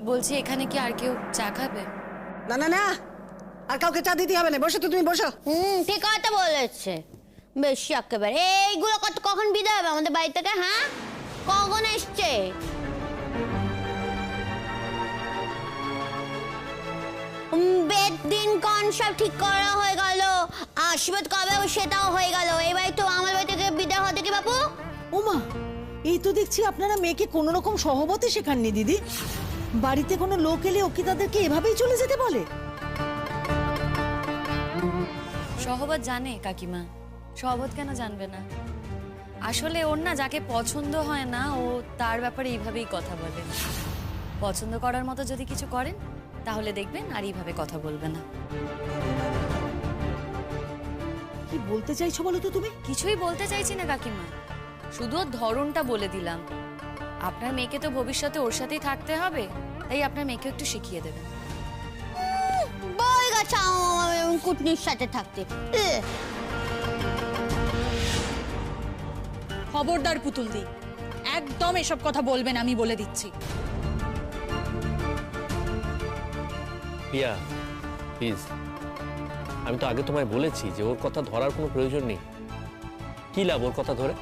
বলছি এখানে কি আর কেউ চা খাবে? না না না, আর কাউকে চা দিতে হবে না, বসো তো, তুমি বসো। ঠিক কথা বলেছে, বেশি একেবারে। এইগুলো কখন বিদায় হবে আমাদের বাড়ি থেকে? হ্যাঁ, কখন এসছে? বেদ দিন কন সব ঠিক করা হয়ে গেল, আসবে কবে সেটাও হয়ে গেল। এবার তো আমার বাড়ি থেকে বিদায় হতে কি বাপু? ওমা, এই তো দেখছি আপনারা মেয়েকে কোনো রকম সহবতে শেখাননি দিদি। বাড়িতে কোনো লোক এলে ওকে তাদেরকে এভাবেই চলে যেতে বলে? সহবত জানে কাকিমা, সহবত কেন জানবে না? আসলে ওর না যাকে পছন্দ হয় না ও তার ব্যাপারে এইভাবেই কথা বলে। পছন্দ করার মতো যদি কিছু করেন তাহলে দেখবেন আর এইভাবে কথা বলবে না। কি বলতে চাইছো বলো তো তুমি? কিছুই বলতে চাইছি না কাকিমা, শুধু ওর ধরনটা বলে দিলাম। আপনার মেয়েকে তো ভবিষ্যতে ওর সাথেই থাকতে হবে, তাই আপনার মেয়েকে একটু শিখিয়ে দেবেন। বই গেছে কুটনির সাথে থাকতে। খবরদার পুতুল দি, একদম এসব কথা বলবেন, আমি বলে দিচ্ছি। প্রিয়া প্লিজ, আমি তো আগে তোমায় বলেছি যে ওর কথা ধরার কোনো প্রয়োজন নেই। কি লাভ ওর কথা ধরে?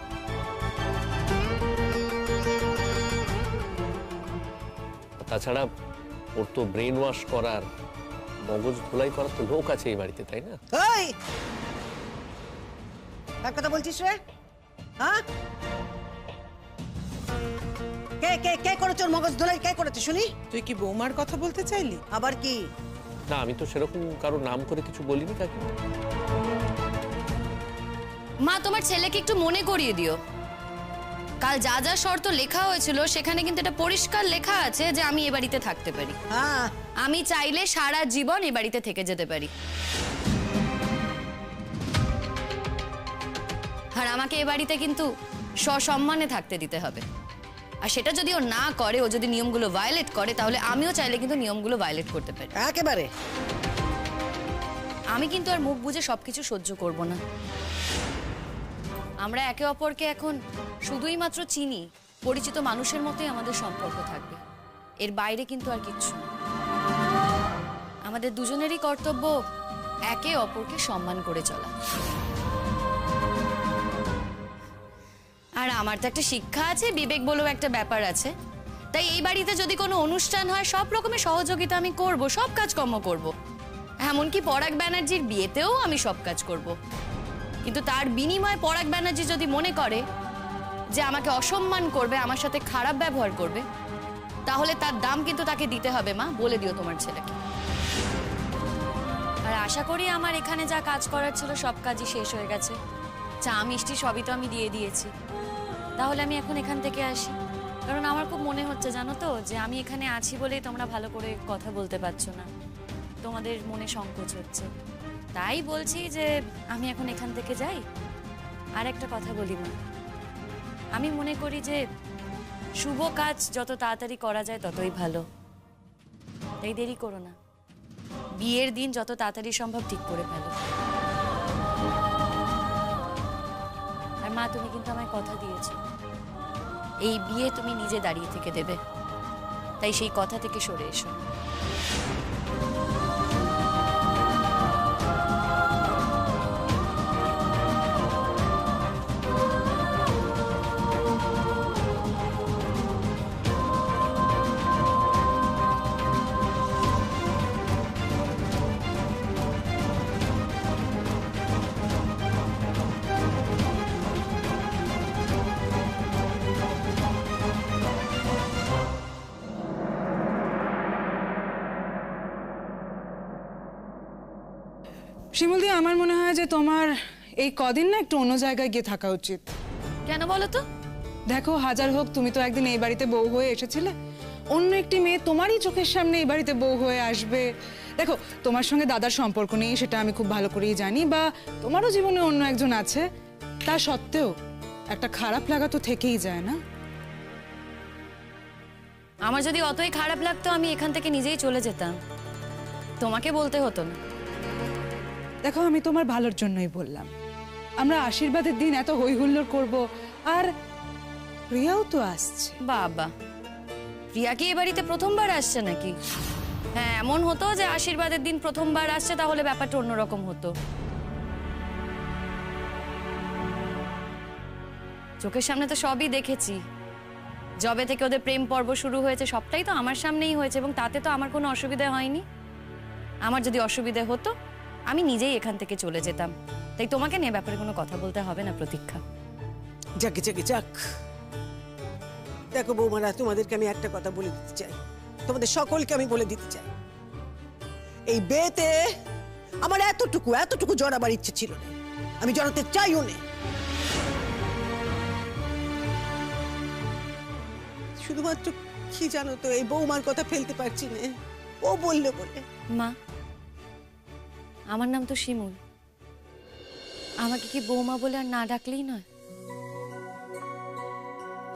তাছাড়া ওর তো ব্রেন ওয়াশ করার, মগজ ধোলাই করার তো লোক আছে এই বাড়িতে, তাই না? ওই কার কথা বলছিস রে? হ্যাঁ, কে কে কে করেছে ওর মগজ ধোলাই? কে করেছে শুনি? তুই কি বৌমার কথা বলতে চাইলি? আবার কি? না, আমি তো সেরকম কারো নাম করে কিছু বলিনি কাকি। মা, তোমার ছেলেকে একটু মনে করিয়ে দিও, কাল যা যা শর্ত লেখা হয়েছিল সেখানে কিন্তু এটা পরিষ্কার লেখা আছে যে আমি এ বাড়িতে থাকতে পারি। হ্যাঁ, আমি চাইলে সারা জীবন এ বাড়িতে থেকে যেতে পারি। আর আমাকে এ বাড়িতে কিন্তু সসম্মানে থাকতে দিতে হবে। আর সেটা যদি ও না করে, ও যদি নিয়মগুলো ভায়োলেট করে, তাহলে আমিও চাইলে কিন্তু নিয়মগুলো ভায়োলেট করতে পারি। একেবারে। আমি কিন্তু আর মুখ বুজে সবকিছু সহ্য করব না। আমরা একে অপরকে এখন শুধুই মাত্র চিনি, পরিচিত মানুষের মতোই আমাদের সম্পর্ক থাকবে, এর বাইরে কিন্তু আর কিচ্ছু না। আমাদের দুজনেরই কর্তব্য একে অপরকে সম্মান করে চলা। আর আমার তো একটা শিক্ষা আছে, বিবেক বলেও একটা ব্যাপার আছে। তাই এই বাড়িতে যদি কোনো অনুষ্ঠান হয় সব রকমের সহযোগিতা আমি করব, সব কাজকর্ম করব। এমনকি পরাগ ব্যানার্জির বিয়েতেও আমি সব কাজ করব। কিন্তু তার বিনিময়ে পরাগ ব্যানার্জি যদি মনে করে যে আমাকে অসম্মান করবে, আমার সাথে খারাপ ব্যবহার করবে, তাহলে তার দাম কিন্তু তাকে দিতে হবে। মা, বলে দিও তোমার ছেলেকে। আর আশা করি আমার এখানে যা কাজ করার ছিল সব কাজই শেষ হয়ে গেছে। চা মিষ্টি সবই তো আমি দিয়ে দিয়েছি। তাহলে আমি এখন এখান থেকে আসি, কারণ আমার খুব মনে হচ্ছে জানো তো যে আমি এখানে আছি বলেই তোমরা ভালো করে কথা বলতে পারছো না, তোমাদের মনে সংকোচ হচ্ছে। তাই বলছি যে আমি এখন এখান থেকে যাই। আর একটা কথা বলি মা, আমি মনে করি যে শুভ কাজ যত তাড়াতাড়ি করা যায় ততই ভালো। তাই দেরি করো না, বিয়ের দিন যত তাড়াতাড়ি সম্ভব ঠিক করে ফেলো। আর মা, তুমি কিন্তু আমায় কথা দিয়েছো এই বিয়ে তুমি নিজে দাঁড়িয়ে থেকে দেবে, তাই সেই কথা থেকে সরে এসো। শিমুলদি, আমার মনে হয় যে তোমার এই কদিন না একটু অন্য জায়গায় গিয়ে থাকা উচিত। কেন বলো তো? দেখো, হাজার হোক তুমি তো একদিন এই বাড়িতে বউ হয়ে এসেছিলে, অন্য একটি মেয়ে তোমারই চোখের সামনে এই বাড়িতে বউ হয়ে আসবে। দেখো, তোমার সঙ্গে দাদার সম্পর্ক নেই সেটা আমি খুব ভালো করেই জানি, বা তোমারও জীবনে অন্য একজন আছে, তা সত্ত্বেও একটা খারাপ লাগা তো থেকেই যায় না? আমার যদি অতই খারাপ লাগতো আমি এখান থেকে নিজেই চলে যেতাম, তোমাকে বলতে হতো না। দেখো, আমি তোমার ভালোর জন্যই বললাম। আমরা আশীর্বাদের দিন এত হই হুল্লোড় করবো, আর প্রিয়াও তো আসছে। বাবা, প্রিয়া কি এ বাড়িতে প্রথমবার আসছে নাকি? হ্যাঁ, এমন হতো যে আশীর্বাদের দিন প্রথমবার আসছে তাহলে ব্যাপারটা অন্যরকম হতো। চোখের সামনে তো সবই দেখেছি। যবে থেকে ওদের প্রেম পর্ব শুরু হয়েছে সবটাই তো আমার সামনেই হয়েছে, এবং তাতে তো আমার কোনো অসুবিধা হয়নি। আমার যদি অসুবিধা হতো আমি নিজেই এখান থেকে চলে যেতাম। তাই তোমাকে নিয়ে ব্যাপারে কোনো কথা বলতে হবে না প্রতীক্ষা। যাকে যাকে যাক। দেখো বৌমারা, তোমাদেরকে আমি একটা কথা বলে দিতে চাই, তোমাদের সকলকে আমি বলে দিতে চাই, এই বিয়েতে আমার এতটুকু জড়াবার ইচ্ছে ছিল না, আমি জড়াতে চাইও না। শুধুমাত্র কি জানো তো, এই বৌমার কথা ফেলতে পারছি না, ও বললো বলে। মা, আমার নাম তো শিমুল, আমাকে কি বৌমা বলে আর না ডাকলেই নয়?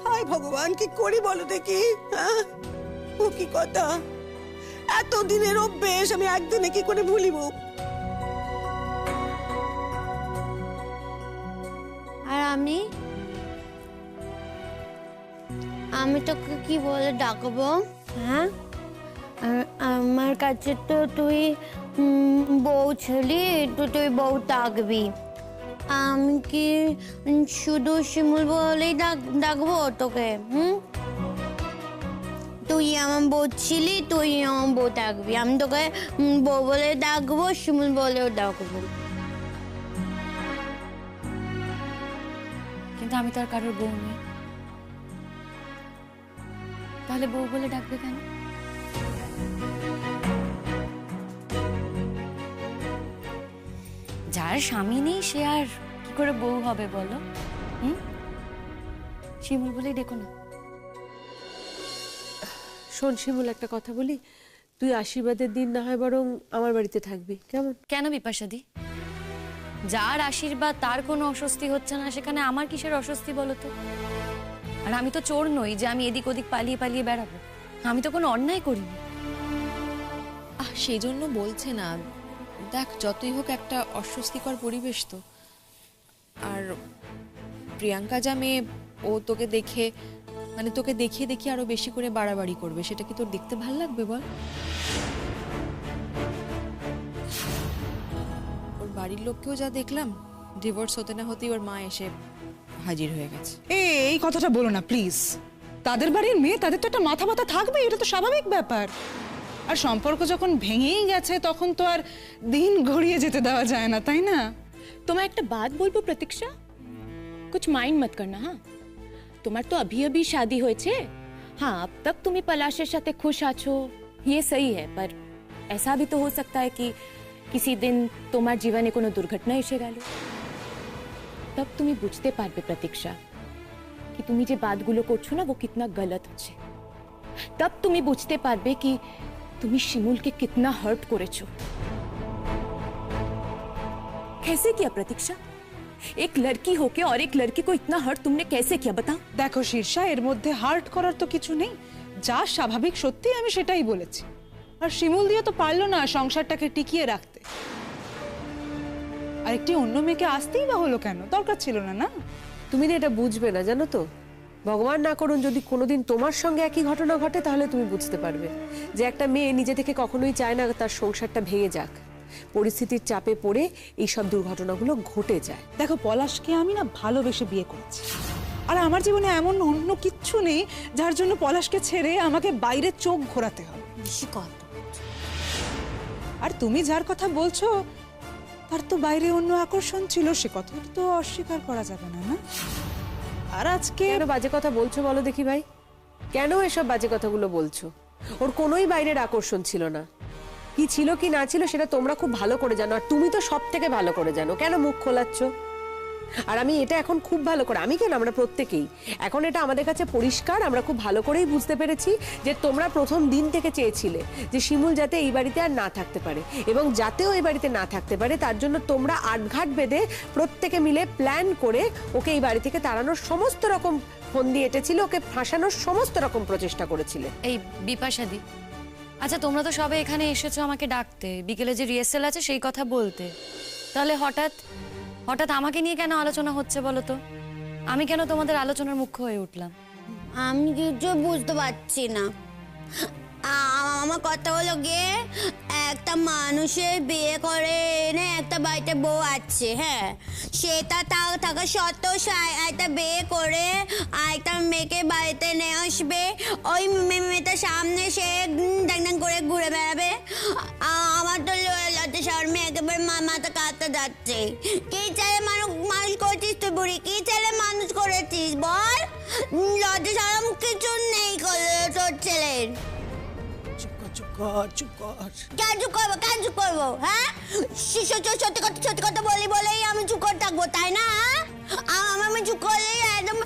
হায় ভগবান, কি করি বলো দেখি, হ্যাঁ? ও কি কথা, এতদিনের অভ্যেস আমি একদিনে কি করে ভুলিব? আর আমি তোকে কি বলে ডাকবো? হ্যাঁ, আমার কাছে তো তুই বউ ছিলি, তো তুই বউ ডাকবি। আমি কি শুধু শিমুল বলেই ডাকবো তোকে? তুই আমার বউ ছিলি, তুই আমার বউ ডাকবি। আমি তোকে বউ বলে ডাকবো, শিমুল বলেও ডাকবো। কিন্তু আমি তো আর কারোর বউ নই, তাহলে বউ বলে ডাকবে কেন? যার স্বামী নেই সে আর কি করে বউ হবে বলো? শিমুল বলেই ডেকো না। শোন শিমুল, একটা কথা বলি, তুই আশীর্বাদের দিন না হয় বরং আমার বাড়িতে থাকবি, কেমন? কেন বিপাশাদি? যার আশীর্বাদ তার কোনো অস্বস্তি হচ্ছে না, সেখানে আমার কিসের অস্বস্তি বলো তো? আর আমি তো চোর নই যে আমি এদিক ওদিক পালিয়ে পালিয়ে বেড়াবো। আমি তো কোনো অন্যায় করিনি। সেই জন্য বলছে না, দেখ যতই হোক একটা অস্বস্তিকর পরিবেশ তো। আর প্রিয়াঙ্কা যা মেয়ে, ও তোকে দেখে মানে তোকে দেখিয়ে দেখিয়ে আরো বেশি করে বাড়াবাড়ি করবে, সেটা কি তোর দেখতে ভাল লাগবে বল? ওর বাড়ির লোককেও যা দেখলাম, ডিভোর্স হতে না হতেই ওর মা এসে হাজির হয়ে গেছে। এই কথাটা বলো না প্লিজ। তাদের বাড়ির মেয়ে, তাদের তো একটা মাথা ব্যথা থাকবে, এটা তো স্বাভাবিক ব্যাপার। আর সম্পর্ক যখন ভেঙেই গেছে তখন তো আর দিন গড়িয়ে যেতে দেওয়া যায় না, তাই না? तो मैं एक बात बोलबो प्रतीक्षा, कुछ माइंड मत करना। हाँ, तुम्हार तो अभी अभी शादी होयेछे। हाँ, अब तक तुम्हें पलाशेर साथे खुश आछो, ये सही है, पर ऐसा भी तो हो सकता है कि किसी दिन तुम्हार जीवने कोनो दुर्घटना एसे गेल, तब तुम्हें बुझते पारबे प्रतीक्षा कि तुम्हें जे बातगुलो करछो ना वो कितना गलत होच्छे। तब तुम्हें बुझते पारबे कि तुम्हें शिमुल के कितना हर्ट करेछो। कैसे किया प्रतीक्षा? एक लड़की होके और एक लड़की को इतना हर्ट तुमने कैसे किया बताओ? দেখো শীর্ষা, এর মধ্যে হার্ট করার তো কিছু নেই, যা স্বাভাবিক সত্যি আমি সেটাই বলেছি। আর শিমুল দিয়ে তো পারলো না সংসারটাকে টিকিয়ে রাখতে, আর একটি অন্য মেয়েকে আসতেই বা হলো কেন? দরকার ছিল না, না? তুমি না এটা বুঝবে না, জানো তো। ভগবান না করুন যদি কোনোদিন তোমার সঙ্গে একই ঘটনা ঘটে, তাহলে তুমি বুঝতে পারবে যে একটা মেয়ে নিজে থেকে কখনোই চায় না তার সংসারটা ভেঙে যাক। পরিস্থিতির চাপে পড়ে এই সব দুর্ঘটনাগুলো ঘটে যায়। দেখো পলাশকে আমি না ভালোবেসে বিয়ে করেছি, আর আমার জীবনে এমন অন্য কিচ্ছু নেই যার জন্য পলাশকে ছেড়ে আমাকে বাইরে চোখ ঘোরাতে হবে। বেশি কথা। আর তুমি যার কথা বলছো তার তো বাইরে অন্য আকর্ষণ ছিল, সে কথা তো অস্বীকার করা যাবে না, না? আর আজকে কেন বাজে কথা বলছো বলো দেখি ভাই? কেন এসব বাজে কথাগুলো বলছো? ওর কোনোই বাইরের আকর্ষণ ছিল না। কি ছিল কি না ছিল সেটা তোমরা খুব ভালো করে জানো, আর তুমি তো সব থেকে ভালো করে জানো। কেন মুখ খোলাচ্ছ? আর আমি এটা এখন খুব ভালো করে, আমি কেন, আমরা প্রত্যেকেই এখন এটা আমাদের কাছে পরিষ্কার। আমরা খুব ভালো করেই বুঝতে পেরেছি যে তোমরা প্রথম দিন থেকে চেয়েছিলে যে শিমুল যাতে এই বাড়িতে আর না থাকতে পারে, এবং যাতেও এই বাড়িতে না থাকতে পারে তার জন্য তোমরা আটঘাট বেঁধে প্রত্যেকে মিলে প্ল্যান করে ওকে এই বাড়ি থেকে তাড়ানোর সমস্ত রকম ফন্দি এঁটেছিল, ওকে ফাঁসানোর সমস্ত রকম প্রচেষ্টা করেছিলে। এই বিপাশাদি, আচ্ছা তোমরা তো সবাই এখানে এসেছো আমাকে ডাকতে, বিকেলে যে রিহার্সাল আছে সেই কথা বলতে, তাহলে হঠাৎ হঠাৎ আমাকে নিয়ে কেন আলোচনা হচ্ছে বলো তো? আমি কেন তোমাদের আলোচনার মুখ্য হয়ে উঠলাম? আমি কিছু বুঝতে পারছি না। আমার কথা হলো গিয়ে একটা মানুষের বিয়ে করে এনে একটা বাড়িতে বউ আছে, হ্যাঁ, সেটা তাও থাকা সত্ত্বেও একটা বিয়ে করে একটা মেয়েকে বাড়িতে নিয়ে আসবে, ওই মেয়েটার সামনে সে ড্যাং ড্যাং করে ঘুরে বেড়াবে। আমার তো লজ্জা শর্মে একেবারে মাথা কাটতে যাচ্ছে। কি চাইলে মানুষ করেছিস তুই বুড়ি, কি চাইলে মানুষ করেছিস বল? লজ্জা শরম কিছু নেই তোর ছেলের। চুপ কর চুপ কর। কেন চুপ করবো, কেন চুপ করবো, হ্যাঁ? সত্যি কথা বলেই আমি চুপ করে থাকবো, তাই না? আমি চুপ করলেই একদম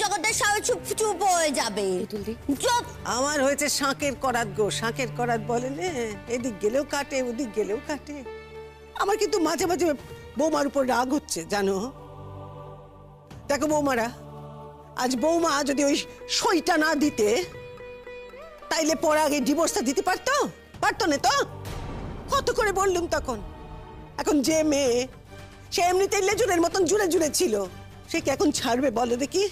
জগতের সবাই চুপ হয়ে যাবে। চুপ। আমার হয়েছে শাঁকের করাত গো, শাঁকের করাত বলে নে, এদিক গেলেও কাটে ওদিক গেলেও কাটে। আমার কিন্তু মাঝে মাঝে বৌমার উপর রাগ হচ্ছে জানো। দেখো বৌমারা, আজ বৌমা যদি ওই সইটা না দিতে তাইলে পরে আগে ডিভোর্সটা দিতে পারতো না তো? কত করে বললুম তখন। এখন যে মেয়ে সে এমনিতেই লেজুরের মতন জুড়ে জুড়ে ছিল, সে কি এখন ছাড়বে বলো দেখি?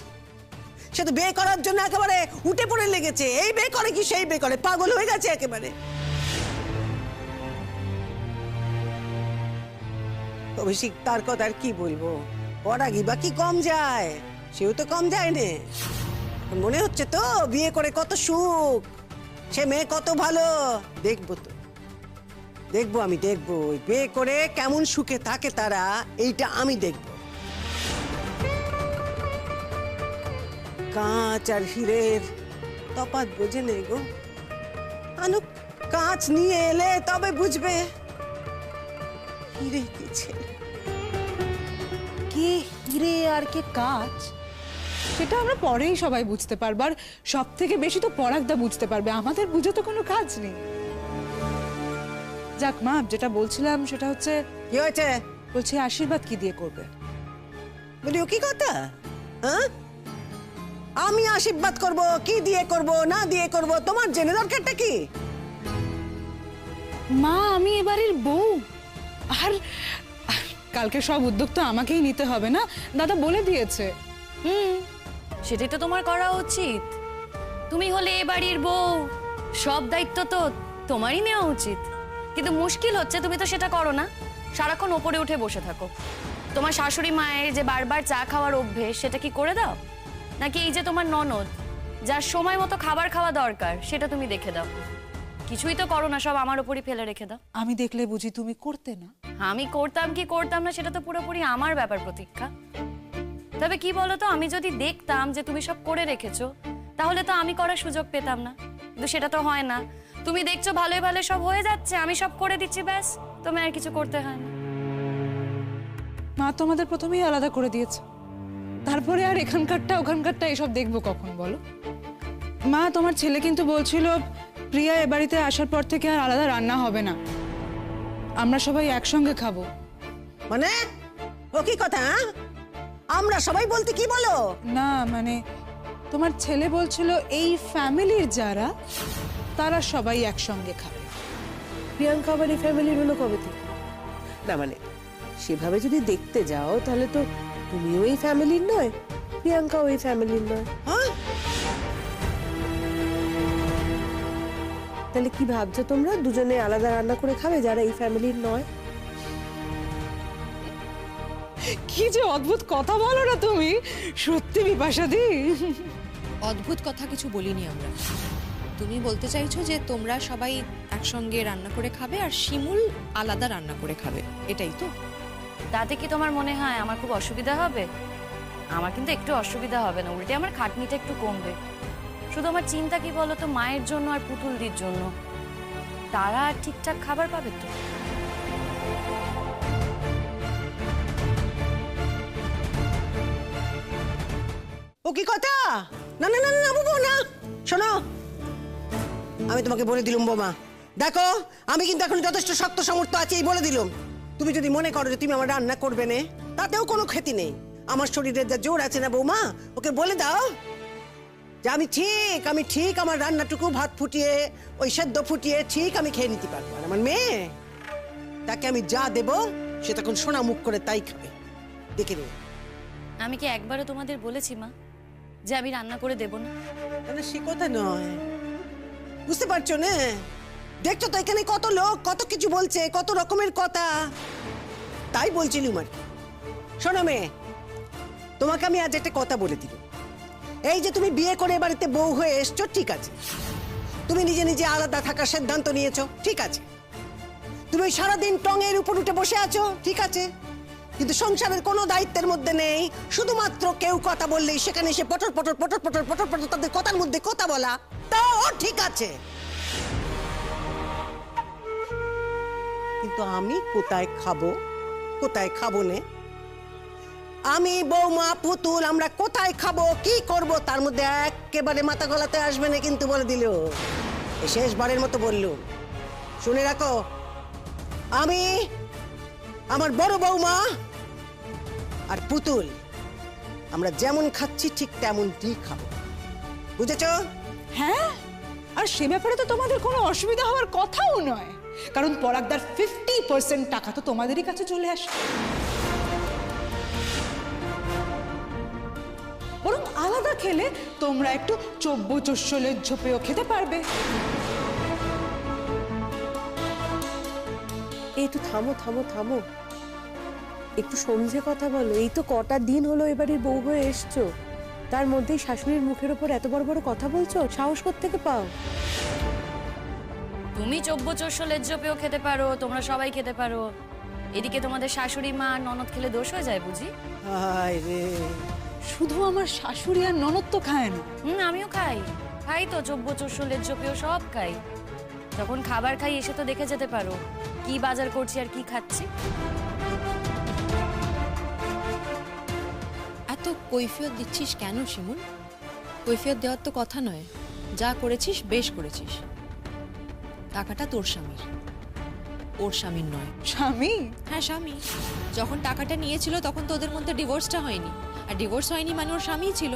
সে তো বিয়ে করার জন্য একেবারে উঠে পড়ে লেগেছে, এই বিয়ে করে কি সেই বিয়ে করে, পাগল হয়ে গেছে একেবারে। অভিষেক তার কথা আর কি বলবো, পরাগী বা কি কম যায়, সেও তো কম যায় নে। মনে হচ্ছে তো বিয়ে করে কত সুখ, সে মেয়ে কত ভালো। দেখবো তো, আমি দেখবো বিয়ে করে কেমন সুখে থাকে তারা, এইটা আমি দেখবো। কাঁচ আর হীরের তফাৎ বোঝে নেই গো। আনুক কাঁচ নিয়ে এলে তবে বুঝবে হীরে কি ছেলে। কে হিরে আর কে কাঁচ সেটা আমরা পরেই সবাই বুঝতে পারবো, আর সব থেকে বেশি তো পরাগদা বুঝতে পারবে, আমাদের বুঝে তো কোনো কাজ নেই। যাক মা, যেটা বলছিলাম সেটা হচ্ছে, কি হয়েছে বলছি আশীর্বাদ কি দিয়ে করবে? বলি ও কি কথা, হ্যাঁ? আমি আশীর্বাদ করব, কি দিয়ে করব না দিয়ে করব তোমার জেনে দরকারটা কি? মা আমি এবারের বউ, আর কালকে সব উদ্যোগ তো আমাকেই নিতে হবে না, দাদা বলে দিয়েছে। সেটাই তো তোমার করা উচিত। তুমি হলে এ বাড়ির বউ, সব দায়িত্ব তো তোমারই নেওয়া উচিত। কিন্তু মুশকিল হচ্ছে তুমি তো সেটা করো না, সারাক্ষণ ওপরে উঠে বসে থাকো। তোমার শাশুড়ি মায়ের যে বারবার চা খাওয়ার অভ্যেস, সেটা কি করে দাও? নাকি এই যে তোমার ননদ, যার সময় মতো খাবার খাওয়া দরকার, সেটা তুমি দেখে দাও? কিছুই তো করো না, সব আমার উপরই ফেলে রেখে দাও। আমি দেখলে বুঝি তুমি করতে না? আমি করতাম কি করতাম না সেটা তো পুরোপুরি আমার ব্যাপার প্রতীক্ষা। তবে কি বলতো, আমি যদি দেখতাম যে তুমি সব করে রেখেছো, তাহলে তো আমি করার সুযোগ পেতাম না। কিন্তু সেটা তো হয় না। তুমি দেখছো ভালোই ভালো সব হয়ে যাচ্ছে, আমি সব করে দিচ্ছি, ব্যাস, তুমি আর কিছু করতে হয় না। মা তো আমাদের প্রথমেই আলাদা করে দিয়েছে, তারপরে আর এখানকারটা ওখানকারটা এসব দেখবো কখন বলো? মা তোমার ছেলে কিন্তু বলছিল প্রিয়া এ বাড়িতে আসার পর থেকে আর আলাদা রান্না হবে না, আমরা সবাই একসঙ্গে খাবো। মানে ও কি কথা, হ্যাঁ? আমরা সবাই বলতে কি বলো? না মানে তোমার ছেলে বলছিল এই ফ্যামিলির যারা, তারা সবাই একসঙ্গে খাবে। প্রিয়াঙ্কা আবার এই ফ্যামিলির হলো কবে থেকে? না মানে সেভাবে যদি দেখতে যাও তাহলে তো তুমিও এই ফ্যামিলির নয়, প্রিয়াঙ্কাও এই ফ্যামিলির নয়। হ্যাঁ, তাহলে কি ভাবছো তোমরা দুজনে আলাদা রান্না করে খাবে যারা এই ফ্যামিলির নয়? কি যে অদ্ভুত কথা বলো না তুমি, সত্যি বিপাশাদি। অদ্ভুত কথা কিছু বলিনি আমরা। তুমি বলতে চাইছো যে তোমরা সবাই একসঙ্গে রান্না করে খাবে আর শিমুল আলাদা রান্না করে খাবে, এটাই তো? তাতে কি তোমার মনে হয় আমার খুব অসুবিধা হবে? আমার কিন্তু একটু অসুবিধা হবে না, উল্টে আমার খাটনিটা একটু কমবে। শুধু আমার চিন্তা কি বলতো, মায়ের জন্য আর পুতুলদির জন্য, তারা আর ঠিকঠাক খাবার পাবে তো? ও কি কথা, না না না না বাবু না। শোনো, আমি তোমাকে বলে দিলুম বৌমা, দেখো আমি কিন্তু এখন যথেষ্ট শক্ত সামর্থ্য আছে, এই বলে দিলুম। তুমি যদি মনে করো যে তুমি আমার রান্না করবে না, তাতেও কোনো ক্ষতি নেই। আমার শরীরের যা জোর আছে না বৌমা, ওকে বলে দাও যে আমি ঠিক আমার রান্নাটুকু ভাত ফুটিয়ে ওই সেদ্ধ ফুটিয়ে ঠিক আমি খেয়ে নিতে পারবো। আর আমার মেয়ে, তাকে আমি যা দেব সে তখন সোনা মুখ করে তাই খাবে, দেখে নেবে। আমি কি একবারও তোমাদের বলেছি মা যে আমি রান্না করে দেব না? মানে সে কথা নয়, বুঝতে পারছো না? দেখছো তো এখানে কত লোক কত কিছু বলছে, কত রকমের কথা। তাই বলছিলুম আর কি। শোনো মেয়ে, তোমাকে আমি আজ একটা কথা বলে দিল। এই যে তুমি বিয়ে করে বাড়িতে বউ হয়ে এসছো, ঠিক আছে। তুমি নিজে নিজে আলাদা থাকার সিদ্ধান্ত নিয়েছো, ঠিক আছে। তুমি সারাদিন টঙের উপর উঠে বসে আছো, ঠিক আছে। কিন্তু সংসারের কোনো দায়িত্বের মধ্যে নেই, শুধুমাত্র কেউ কথা বললেই সেখানে এসে পটর পটর পটর পটর পটর পটর তাদের কথার মধ্যে কথা বলা, তাও ঠিক আছে। কিন্তু আমি কোথায় খাবো, কোথায় খাবো নে? আমি বৌমা পুতুল আমরা কোথায় খাবো, কি করব, তার মধ্যে একেবারে মাথা গলাতে আসবে না কিন্তু, বলে দিল। এই শেষবারের মতো বললুম, শুনে রাখো, আমি, আমার বড় বৌমা আর পুতুল আমরা যেমন খাচ্ছি ঠিক তেমনই খাবো, বুঝেছো? হ্যাঁ, আর সে ব্যাপারে তো তোমাদের কোনো অসুবিধা হওয়ার কথাও নয়, কারণ পরাগদার 50% টাকা তো তোমাদেরই কাছে চলে আসে। বরং আলাদা খেলে তোমরা একটু চব্য চস্যলের ঝোপেও খেতে পারবে। এই তো থামো থামো থামো, একটু সমঝে কথা বলো। এই তো কটা দিন হলো এবারের বউ হয়ে এসছো, তার মধ্যেই শাশুড়ির মুখের ওপর এত বড় বড় কথা বলছো, সাহস কোত্থেকে পাও? তুমি চব্য চোষলের জোপেও খেতে পারো, তোমরা সবাই খেতে পারো। এদিকে তোমাদের শাশুড়ি মা আর ননদ খেলে দোষ হয়ে যায় বুঝি? হায় রে, শুধু আমার শাশুড়ি আর ননদ তো খায় না। আমিও খাই, খাই তো চব্য চোষলের জোপেও সব খাই। যখন খাবার খাই এসে তো দেখে যেতে পারো কি বাজার করছি আর কি খাচ্ছি। এত কৈফিয়ত দিচ্ছিস কেন শিমুল? কৈফিয়ত দেওয়ার তো কথা নয়, যা করেছিস বেশ করেছিস। টাকাটা তোর স্বামীর, ওর স্বামীর নয়। স্বামী? হ্যাঁ স্বামী। যখন টাকাটা নিয়েছিল তখন তো ওদের মধ্যে ডিভোর্সটা হয়নি, আর ডিভোর্স হয়নি মানে ওর স্বামীই ছিল।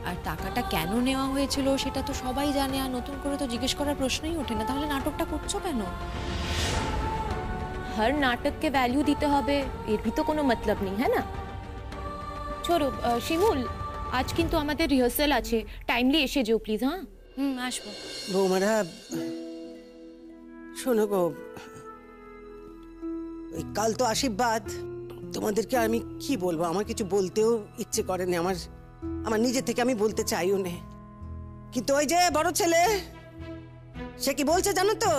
আর টাকাটা কেন নেওয়া হয়েছিল সেটা তো সবাই জানে, আর নতুন করে তো জিজ্ঞেস করার প্রশ্নই ওঠে না। তাহলে নাটকটা করছো কেন? हर नाटक के वैल्यू दीते হবে এর भी तो কোনো मतलब नहीं है ना। छोड़ो শিমুল, আজ কিন্তু আমাদের রিহার্সাল আছে, টাইমলি এসে যেও প্লিজ। হ্যাঁ আসবো। বৌমারা শোনো গো, ওই কাল তো আশীর্বাদ, তোমাদেরকে আমি কি বলবো, আমার কিছু বলতেও ইচ্ছে করে না, আমার নিজে থেকে আমি বলতে চাইও না। কিন্তু ওই যে বড় ছেলে, সে কি বলছে জানো তো?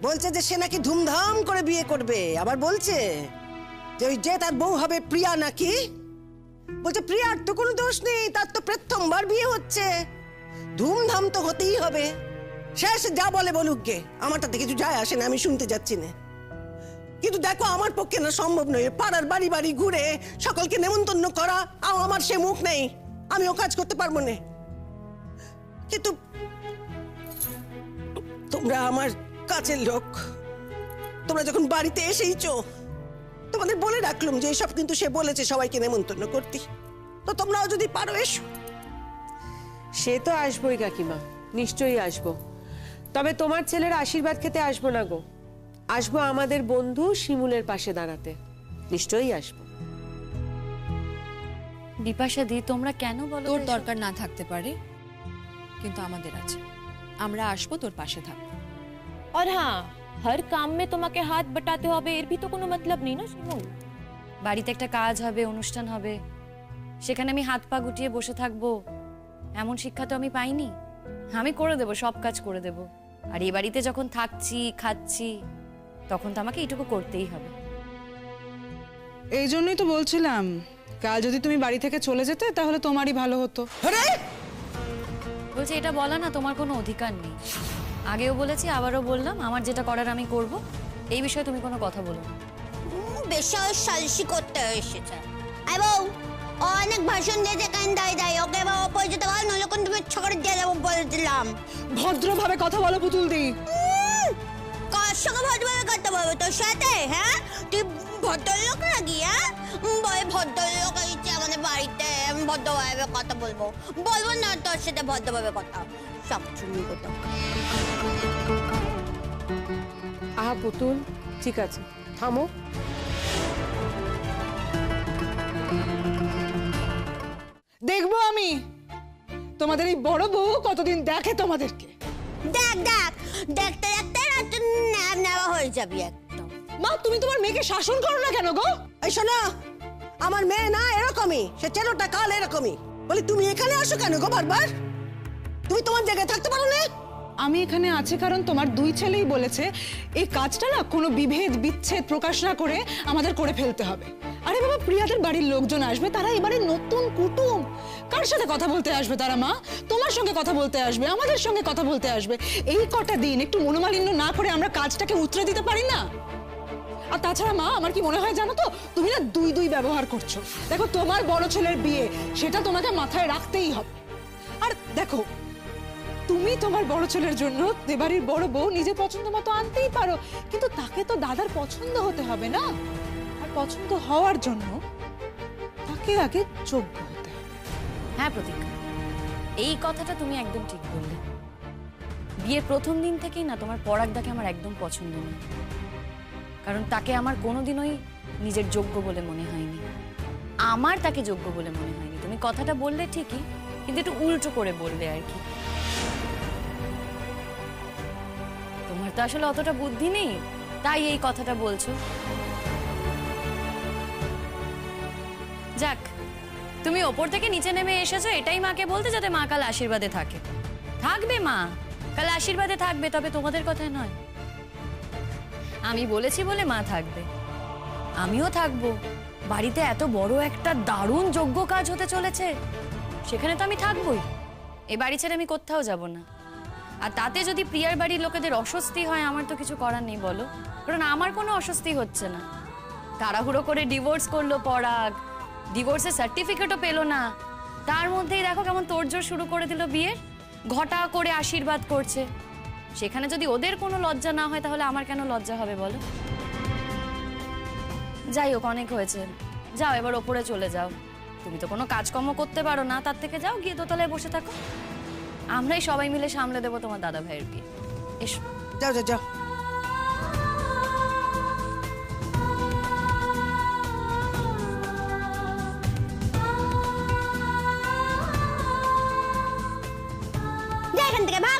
বলছে যে সে নাকি ধুমধাম করে বিয়ে করবে। আবার বলছে যে ওই যে তার বউ হবে প্রিয়া নাকি, বলছে প্রিয়ার তো কোনো দোষ নেই, তার তো প্রথমবার বিয়ে হচ্ছে, ধুমধাম তো হতেই হবে। শেষ যা বলে বলুক গে, আমার তাতে কিছু যায় আসে না, আমি শুনতে যাচ্ছি না। কিন্তু দেখো আমার পক্ষে না সম্ভব নয়, পাড়ার বাড়ি বাড়ি ঘুরে সকলকে নেমন্তন্ন করা, আমার সে মুখ নেই, আমিও কাজ করতে পারবো না। কিন্তু তোমরা আমার কাছের লোক, তোমরা যখন বাড়িতে এসেইছো, তোমাদের বলে রাখলাম যে এসব কিন্তু সে বলেছে সবাইকে নেমন্তন্ন করতে, তো তোমরাও যদি পারো এসো। সে তো আসবোই কাকিমা, নিশ্চয়ই আসবো। তবে তোমার ছেলের আশীর্বাদ খেতে আসবো না গো, আসবো আমাদের বন্ধু শিমুলের পাশে দাঁড়াতে, নিশ্চয়ই আসবো। বিপাশা দি, তোমরা কেন বলো তোর তো এসব? দরকার না থাকতে পারে, কিন্তু আমাদের আছে। আমরা আসবো, তোর পাশে থাকবো। और हाँ, हर काम में তোমাকে হাত বটাতে হবে এর भी तो কোনো मतलब নেই না শিমুল। বাড়িতে একটা কাজ হবে, অনুষ্ঠান হবে, সেখানে আমি হাত পা গুটিয়ে বসে থাকবো এমন শিক্ষা তো আমি পাইনি। আমি করে দেব, সব কাজ করে দেব। আর এই বাড়িতে যখন থাকছি খাচ্ছি তখন তো আমাকে এইটুকু করতেই হবে। এই জন্যই তো বলছিলাম, কাল যদি তুমি বাড়ি থেকে চলে যেতে তাহলে তোমারই ভালো হতো। বলছি এটা বলা না তোমার কোনো অধিকার নেই। আগেও বলেছি, আবারও বললাম, আমার যেটা করার আমি করব, এই বিষয়ে তুমি কোনো কথা বলো না। বেশি সালসি করতে এসেছে। আই বউ, অনেক ভাষণ দিয়েছে কান দাই ওকে বা ওপরে যেতে বল, নইলে কিন্তু তুমি ছকড়ে দিয়ে যাবো বলে দিলাম। ভদ্রভাবে কথা বলো পুতুল দি। কার সঙ্গে ভদ্রভাবে কথা বলবো, তোর সাথে? হ্যাঁ, তুই ভদ্রলোক নাকি? হ্যাঁ, বলে ভদ্রলোক এসেছে আমাদের বাড়িতে, আমি ভদ্রভাবে কথা বলবো। বলবো না তোর সাথে ভদ্রভাবে কথা, সব চুরি কথা। আহা পুতুল, ঠিক আছে, থামো। দেখবো আমি তোমাদের এই বড় বউ কতদিন দেখে তোমাদেরকে। দেখতে দেখতে না তুই ন্যাব নেওয়া হয়ে যাবি একদম। মা তুমি তোমার মেয়েকে শাসন করো না কেন গো? এই শোনো, আমার মেয়ে না এরকমই, সে চেলোটা কাল এরকমই। বলি তুমি এখানে আসো কেন গো বারবার? তুমি তোমার জায়গায় থাকতে পারো না? আমি এখানে আছি কারণ তোমার দুই ছেলেই বলেছে এই কাজটা না কোনো বিভেদ বিচ্ছেদ প্রকাশ না করে আমাদের করে ফেলতে হবে। আরে বাবা, প্রিয়াদের বাড়ির লোকজন আসবে, তারা এবারে নতুন কুটুম, কার সাথে কথা বলতে আসবে তারা মা? তোমার সঙ্গে কথা বলতে আসবে, আমাদের সঙ্গে কথা বলতে আসবে। এই কটা দিন একটু মনোমালিন্য না করে আমরা কাজটাকে উতরে দিতে পারি না? আর তাছাড়া মা, আমার কি মনে হয় জানো তো, তুমি না দুই দুই ব্যবহার করছো। দেখো, তোমার বড় ছেলের বিয়ে, সেটা তোমাকে মাথায় রাখতেই হবে। আর দেখো, তুমি তোমার বড় ছেলের জন্য দেবাড়ির বড় বউ নিজে পছন্দ মতো আনতেই পারো, কিন্তু তাকে তো দাদার পছন্দ হতে হবে না? আর পছন্দ হওয়ার জন্য তাকে আগে যোগ্য হতে হবে। হ্যাঁ প্রতীক্ষা, এই কথাটা তুমি একদম ঠিক বললে। বিয়ের প্রথম দিন থেকেই না তোমার পরাগদাকে আমার একদম পছন্দ নয়, কারণ তাকে আমার কোনোদিনই নিজের যোগ্য বলে মনে হয়নি। আমার তাকে যোগ্য বলে মনে হয়নি। তুমি কথাটা বললে ঠিকই, কিন্তু একটু উল্টো করে বললে আর কি। তোমার তো আসলে অতটা বুদ্ধি নেই, তাই এই কথাটা বলছো। যাক, তুমি ওপর থেকে নিচে নেমে এসেছো এটাই মাকে বলতে, যাতে মা কাল আশীর্বাদে থাকে। থাকবে মা, কাল আশীর্বাদে থাকবে, তবে তোমাদের কথা নয়। আমি বলেছি বলে মা থাকবে, আমিও থাকবো। বাড়িতে এত বড় একটা দারুণ যজ্ঞ কাজ হতে চলেছে, সেখানে তো আমি থাকবোই। এই বাড়ি ছেড়ে আমি কোথাও যাব না। আর তাতে যদি প্রিয়ার বাড়ির লোকেদের অস্বস্তি হয়, আমার তো কিছু করার নেই বলো, কারণ আমার কোনো অস্বস্তি হচ্ছে না। তাড়াহুড়ো করে ডিভোর্স করলো পরাগ, ডিভোর্সের সার্টিফিকেটও পেলো না, তার মধ্যেই দেখো কেমন তোড়জোড় শুরু করে দিল বিয়ের, ঘটা করে আশীর্বাদ করছে। সেখানে যদি ওদের কোনো লজ্জা না হয়, তাহলে আমার কেন লজ্জা হবে বলো? যাই হোক, অনেক হয়েছে, যাও এবার ওপরে চলে যাও। তুমি তো কোনো কাজকর্ম করতে পারো না, তার থেকে যাও গিয়ে দোতলায় বসে থাকো। আমরাই সবাই মিলে সামলে দেবো তোমার দাদা ভাইয়ের বিয়ে। এসো, যাও যাও যাও। যা এখান থেকে, ভাগ।